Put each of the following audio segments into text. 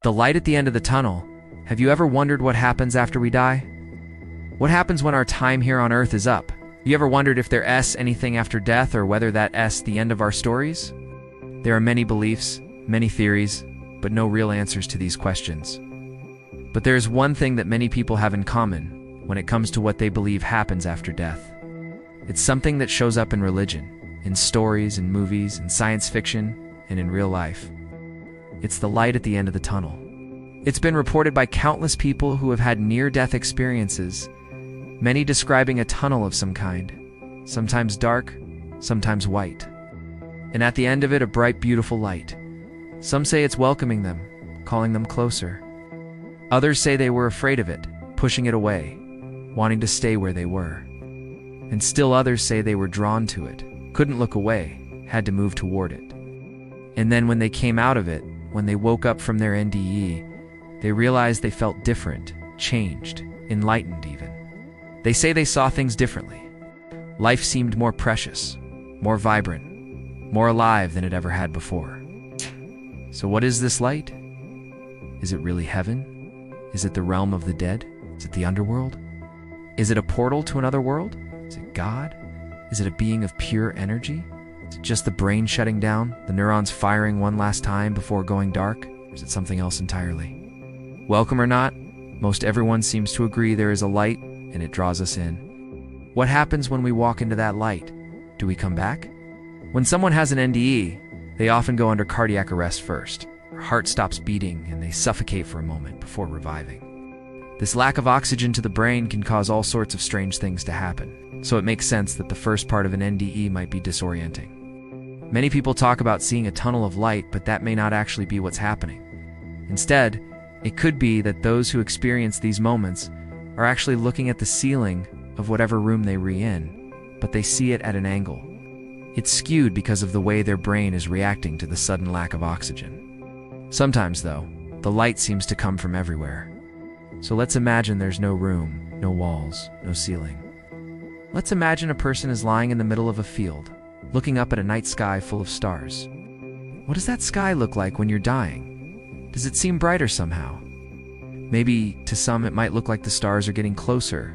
The light at the end of the tunnel. Have you ever wondered what happens after we die? What happens when our time here on Earth is up? You ever wondered if there's anything after death, or whether that's the end of our stories? There are many beliefs, many theories, but no real answers to these questions. But there is one thing that many people have in common when it comes to what they believe happens after death. It's something that shows up in religion, in stories, in movies, in science fiction, and in real life. It's the light at the end of the tunnel. It's been reported by countless people who have had near-death experiences, many describing a tunnel of some kind, sometimes dark, sometimes white. And at the end of it, a bright, beautiful light. Some say it's welcoming them, calling them closer. Others say they were afraid of it, pushing it away, wanting to stay where they were. And still others say they were drawn to it, couldn't look away, had to move toward it. And then when they came out of it, when they woke up from their NDE, they realized they felt different, changed, enlightened even. They say they saw things differently. Life seemed more precious, more vibrant, more alive than it ever had before. So what is this light? Is it really heaven? Is it the realm of the dead? Is it the underworld? Is it a portal to another world? Is it God? Is it a being of pure energy? Is it just the brain shutting down, the neurons firing one last time before going dark? Or is it something else entirely? Welcome or not, most everyone seems to agree there is a light and it draws us in. What happens when we walk into that light? Do we come back? When someone has an NDE, they often go under cardiac arrest first. Their heart stops beating and they suffocate for a moment before reviving. This lack of oxygen to the brain can cause all sorts of strange things to happen, so it makes sense that the first part of an NDE might be disorienting. Many people talk about seeing a tunnel of light, but that may not actually be what's happening. Instead, it could be that those who experience these moments are actually looking at the ceiling of whatever room they were in, but they see it at an angle. It's skewed because of the way their brain is reacting to the sudden lack of oxygen. Sometimes, though, the light seems to come from everywhere. So let's imagine there's no room, no walls, no ceiling. Let's imagine a person is lying in the middle of a field, looking up at a night sky full of stars. What does that sky look like when you're dying? Does it seem brighter somehow? Maybe to some it might look like the stars are getting closer,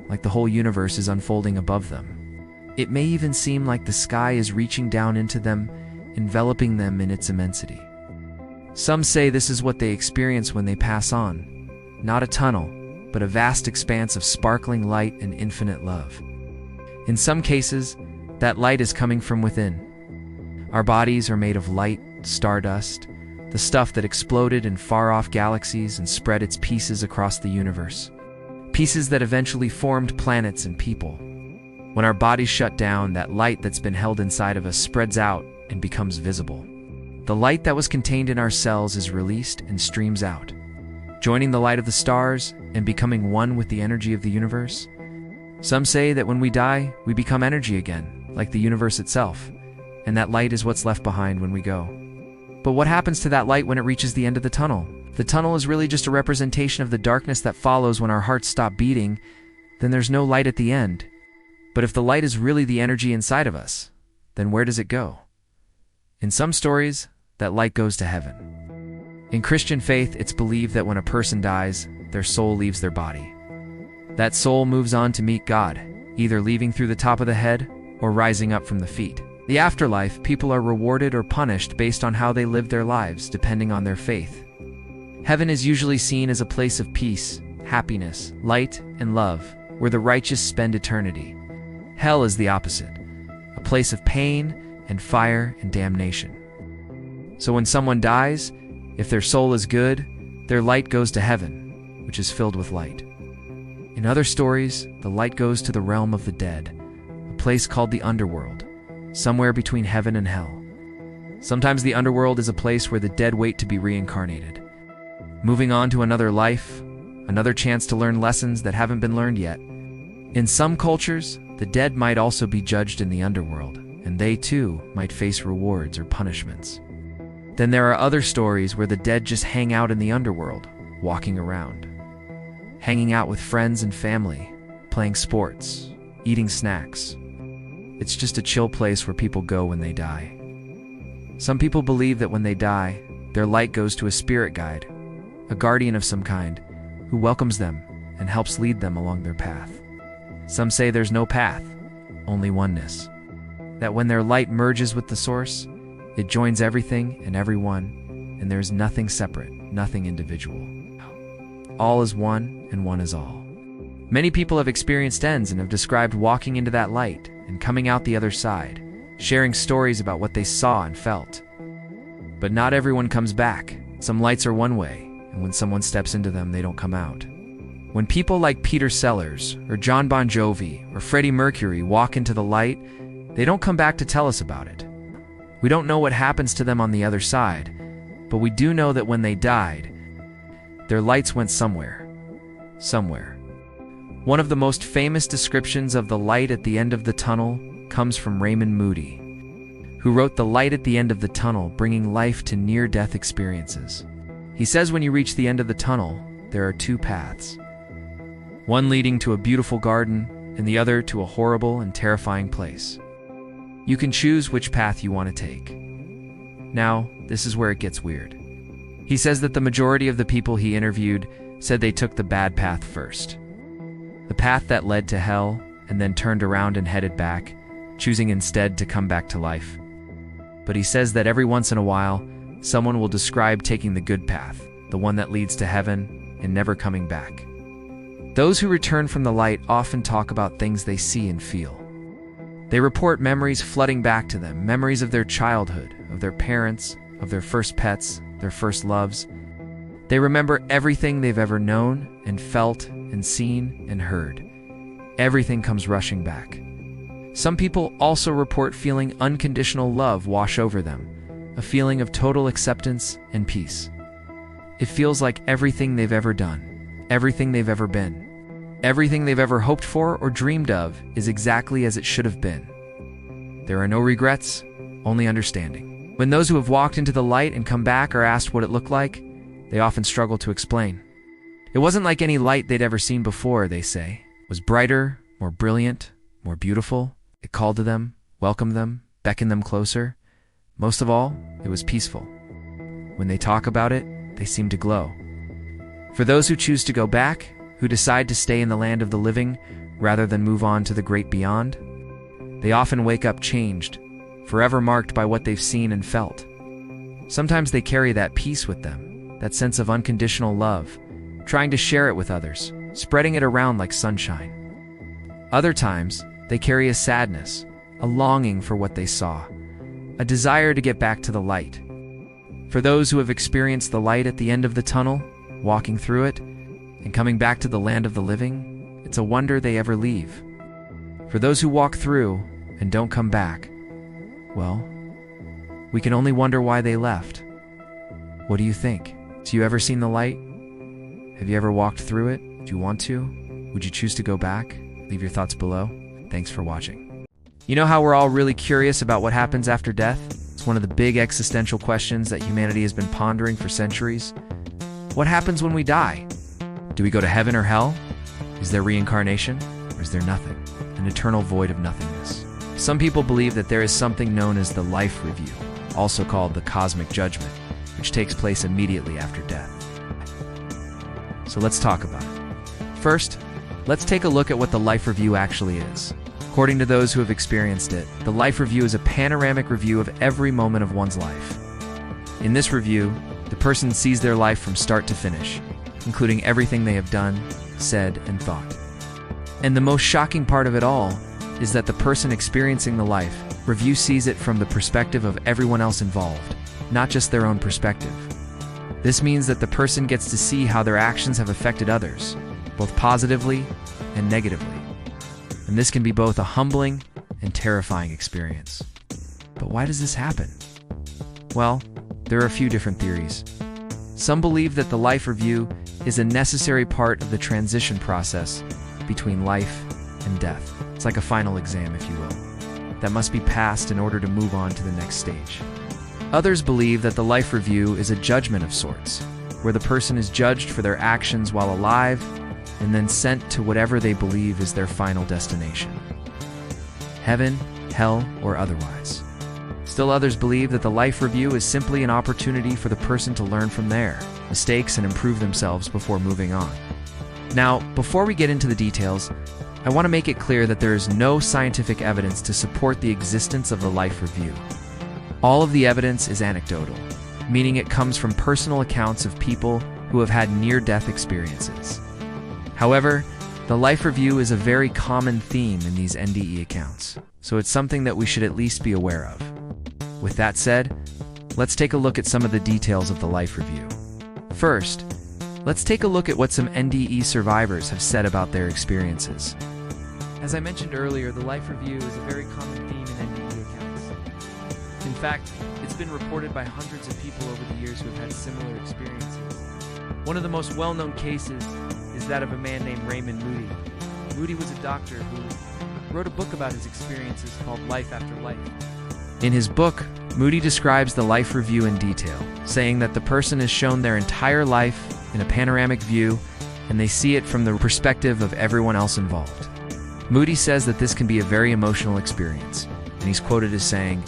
like the whole universe is unfolding above them. It may even seem like the sky is reaching down into them, enveloping them in its immensity. Some say this is what they experience when they pass on. Not a tunnel, but a vast expanse of sparkling light and infinite love. In some cases, that light is coming from within. Our bodies are made of light, stardust, the stuff that exploded in far-off galaxies and spread its pieces across the universe. Pieces that eventually formed planets and people. When our bodies shut down, that light that's been held inside of us spreads out and becomes visible. The light that was contained in our cells is released and streams out, joining the light of the stars and becoming one with the energy of the universe. Some say that when we die, we become energy again, like the universe itself, and that light is what's left behind when we go. But what happens to that light when it reaches the end of the tunnel? The tunnel is really just a representation of the darkness that follows when our hearts stop beating. Then there's no light at the end. But if the light is really the energy inside of us, then where does it go? In some stories, that light goes to heaven. In Christian faith, it's believed that when a person dies, their soul leaves their body. That soul moves on to meet God, either leaving through the top of the head or rising up from the feet. The afterlife, people are rewarded or punished based on how they live their lives, depending on their faith. Heaven is usually seen as a place of peace, happiness, light, and love, where the righteous spend eternity. Hell is the opposite, a place of pain and fire and damnation. So when someone dies, if their soul is good, their light goes to heaven, which is filled with light. In other stories, the light goes to the realm of the dead, a place called the underworld, somewhere between heaven and hell. Sometimes the underworld is a place where the dead wait to be reincarnated, moving on to another life, another chance to learn lessons that haven't been learned yet. In some cultures, the dead might also be judged in the underworld, and they too might face rewards or punishments. Then there are other stories where the dead just hang out in the underworld, walking around, hanging out with friends and family, playing sports, eating snacks. It's just a chill place where people go when they die. Some people believe that when they die, their light goes to a spirit guide, a guardian of some kind, who welcomes them and helps lead them along their path. Some say there's no path, only oneness. That when their light merges with the source, it joins everything and everyone, and there's nothing separate, nothing individual. All is one, and one is all. Many people have experienced ends and have described walking into that light and coming out the other side, sharing stories about what they saw and felt. But not everyone comes back. Some lights are one way, and when someone steps into them, they don't come out. When people like Peter Sellers, or John Bon Jovi, or Freddie Mercury walk into the light, they don't come back to tell us about it. We don't know what happens to them on the other side, but we do know that when they died, their lights went somewhere. Somewhere. One of the most famous descriptions of the light at the end of the tunnel comes from Raymond Moody, who wrote The Light at the End of the Tunnel, Bringing Life to Near-Death Experiences. He says when you reach the end of the tunnel, there are two paths. One leading to a beautiful garden, and the other to a horrible and terrifying place. You can choose which path you want to take. Now, this is where it gets weird. He says that the majority of the people he interviewed said they took the bad path first. The path that led to hell, and then turned around and headed back, choosing instead to come back to life. But he says that every once in a while, someone will describe taking the good path, the one that leads to heaven, and never coming back. Those who return from the light often talk about things they see and feel. They report memories flooding back to them, memories of their childhood, of their parents, of their first pets, their first loves. They remember everything they've ever known and felt and seen and heard. Everything comes rushing back. Some people also report feeling unconditional love wash over them, a feeling of total acceptance and peace. It feels like everything they've ever done, everything they've ever been, everything they've ever hoped for or dreamed of is exactly as it should have been. There are no regrets, only understanding. When those who have walked into the light and come back are asked what it looked like, they often struggle to explain. It wasn't like any light they'd ever seen before, they say. It was brighter, more brilliant, more beautiful. It called to them, welcomed them, beckoned them closer. Most of all, it was peaceful. When they talk about it, they seem to glow. For those who choose to go back, who decide to stay in the land of the living rather than move on to the great beyond, they often wake up changed, forever marked by what they've seen and felt. Sometimes they carry that peace with them, that sense of unconditional love, trying to share it with others, spreading it around like sunshine. Other times, they carry a sadness, a longing for what they saw, a desire to get back to the light. For those who have experienced the light at the end of the tunnel, walking through it, and coming back to the land of the living, it's a wonder they ever leave. For those who walk through and don't come back, well, we can only wonder why they left. What do you think? Have you ever seen the light? Have you ever walked through it? Do you want to? Would you choose to go back? Leave your thoughts below. Thanks for watching. You know how we're all really curious about what happens after death? It's one of the big existential questions that humanity has been pondering for centuries. What happens when we die? Do we go to heaven or hell? Is there reincarnation? Or is there nothing? An eternal void of nothingness. Some people believe that there is something known as the life review, also called the cosmic judgment, which takes place immediately after death. So let's talk about it. First, let's take a look at what the life review actually is. According to those who have experienced it, the life review is a panoramic review of every moment of one's life. In this review, the person sees their life from start to finish, including everything they have done, said, and thought. And the most shocking part of it all is that the person experiencing the life review sees it from the perspective of everyone else involved, not just their own perspective. This means that the person gets to see how their actions have affected others, both positively and negatively. And this can be both a humbling and terrifying experience. But why does this happen? Well, there are a few different theories. Some believe that the life review is a necessary part of the transition process between life and death. It's like a final exam, if you will, that must be passed in order to move on to the next stage. Others believe that the life review is a judgment of sorts, where the person is judged for their actions while alive and then sent to whatever they believe is their final destination. Heaven, hell, or otherwise. Still others believe that the life review is simply an opportunity for the person to learn from their mistakes and improve themselves before moving on. Now, before we get into the details, I want to make it clear that there is no scientific evidence to support the existence of the life review. All of the evidence is anecdotal, meaning it comes from personal accounts of people who have had near-death experiences. However, the life review is a very common theme in these NDE accounts, so it's something that we should at least be aware of. With that said, let's take a look at some of the details of the life review. First, let's take a look at what some NDE survivors have said about their experiences. As I mentioned earlier, the life review is a very common theme in NDE accounts. In fact, it's been reported by hundreds of people over the years who have had similar experiences. One of the most well-known cases is that of a man named Raymond Moody. Moody was a doctor who wrote a book about his experiences called Life After Life. In his book, Moody describes the life review in detail, saying that the person is shown their entire life in a panoramic view, and they see it from the perspective of everyone else involved. Moody says that this can be a very emotional experience, and he's quoted as saying,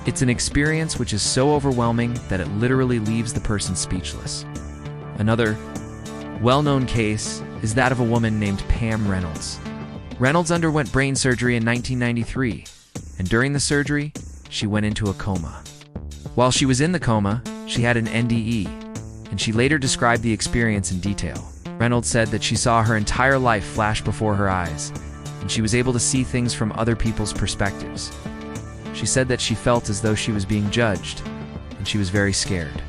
"It's an experience which is so overwhelming that it literally leaves the person speechless." Another well-known case is that of a woman named Pam Reynolds. Reynolds underwent brain surgery in 1993, and during the surgery, she went into a coma. While she was in the coma, she had an NDE, and she later described the experience in detail. Reynolds said that she saw her entire life flash before her eyes, and she was able to see things from other people's perspectives. She said that she felt as though she was being judged, and she was very scared.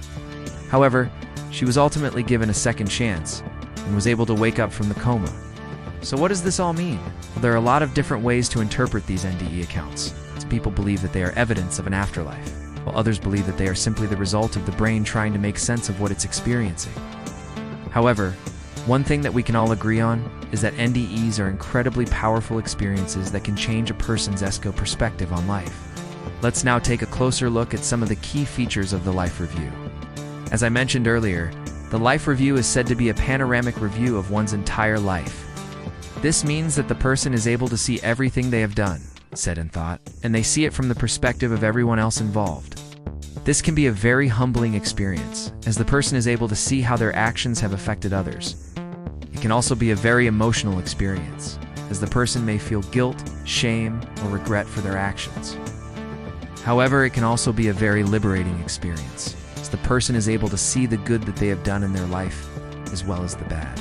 However, she was ultimately given a second chance, and was able to wake up from the coma. So what does this all mean? Well, there are a lot of different ways to interpret these NDE accounts. Some people believe that they are evidence of an afterlife, while others believe that they are simply the result of the brain trying to make sense of what it's experiencing. However, one thing that we can all agree on is that NDEs are incredibly powerful experiences that can change a person's perspective on life. Let's now take a closer look at some of the key features of the life review. As I mentioned earlier, the life review is said to be a panoramic review of one's entire life. This means that the person is able to see everything they have done, said, and thought, and they see it from the perspective of everyone else involved. This can be a very humbling experience, as the person is able to see how their actions have affected others. It can also be a very emotional experience, as the person may feel guilt, shame, or regret for their actions. However, it can also be a very liberating experience, as the person is able to see the good that they have done in their life, as well as the bad.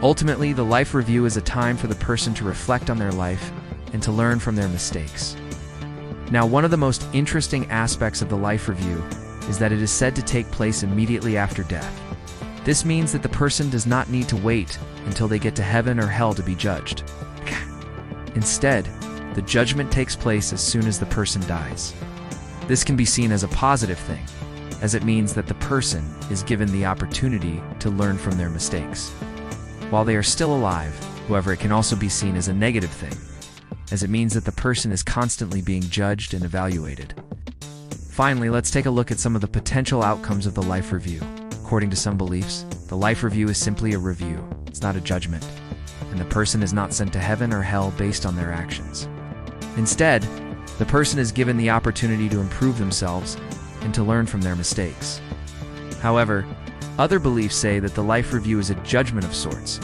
Ultimately, the life review is a time for the person to reflect on their life and to learn from their mistakes. Now, one of the most interesting aspects of the life review is that it is said to take place immediately after death. This means that the person does not need to wait until they get to heaven or hell to be judged. Instead, the judgment takes place as soon as the person dies. This can be seen as a positive thing, as it means that the person is given the opportunity to learn from their mistakes. While they are still alive, however, it can also be seen as a negative thing, as it means that the person is constantly being judged and evaluated. Finally, let's take a look at some of the potential outcomes of the life review. According to some beliefs, the life review is simply a review. It's not a judgment, and the person is not sent to heaven or hell based on their actions. Instead, the person is given the opportunity to improve themselves and to learn from their mistakes. However, other beliefs say that the life review is a judgment of sorts,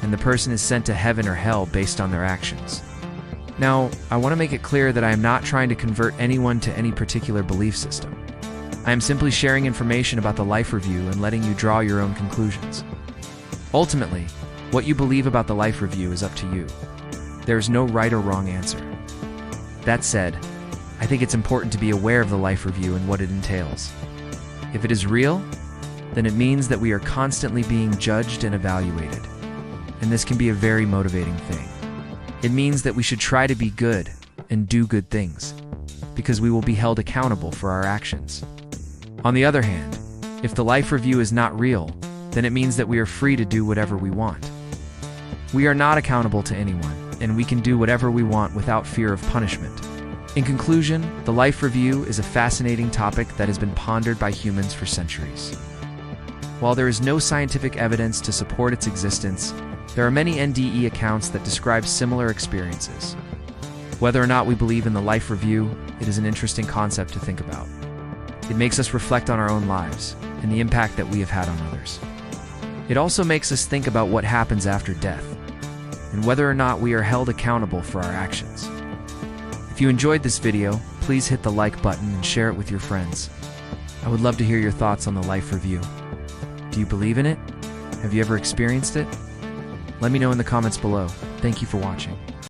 and the person is sent to heaven or hell based on their actions. Now, I want to make it clear that I am not trying to convert anyone to any particular belief system. I am simply sharing information about the life review and letting you draw your own conclusions. Ultimately, what you believe about the life review is up to you. There is no right or wrong answer. That said, I think it's important to be aware of the life review and what it entails. If it is real, then it means that we are constantly being judged and evaluated, and this can be a very motivating thing. It means that we should try to be good and do good things, because we will be held accountable for our actions. On the other hand, if the life review is not real, then it means that we are free to do whatever we want. We are not accountable to anyone, and we can do whatever we want without fear of punishment. In conclusion, the life review is a fascinating topic that has been pondered by humans for centuries. While there is no scientific evidence to support its existence, there are many NDE accounts that describe similar experiences. Whether or not we believe in the life review it is an interesting concept to think about. It makes us reflect on our own lives and the impact that we have had on others. It also makes us think about what happens after death and whether or not we are held accountable for our actions. If you enjoyed this video, please hit the like button and share it with your friends. I would love to hear your thoughts on the life review. Do you believe in it? Have you ever experienced it? Let me know in the comments below. Thank you for watching.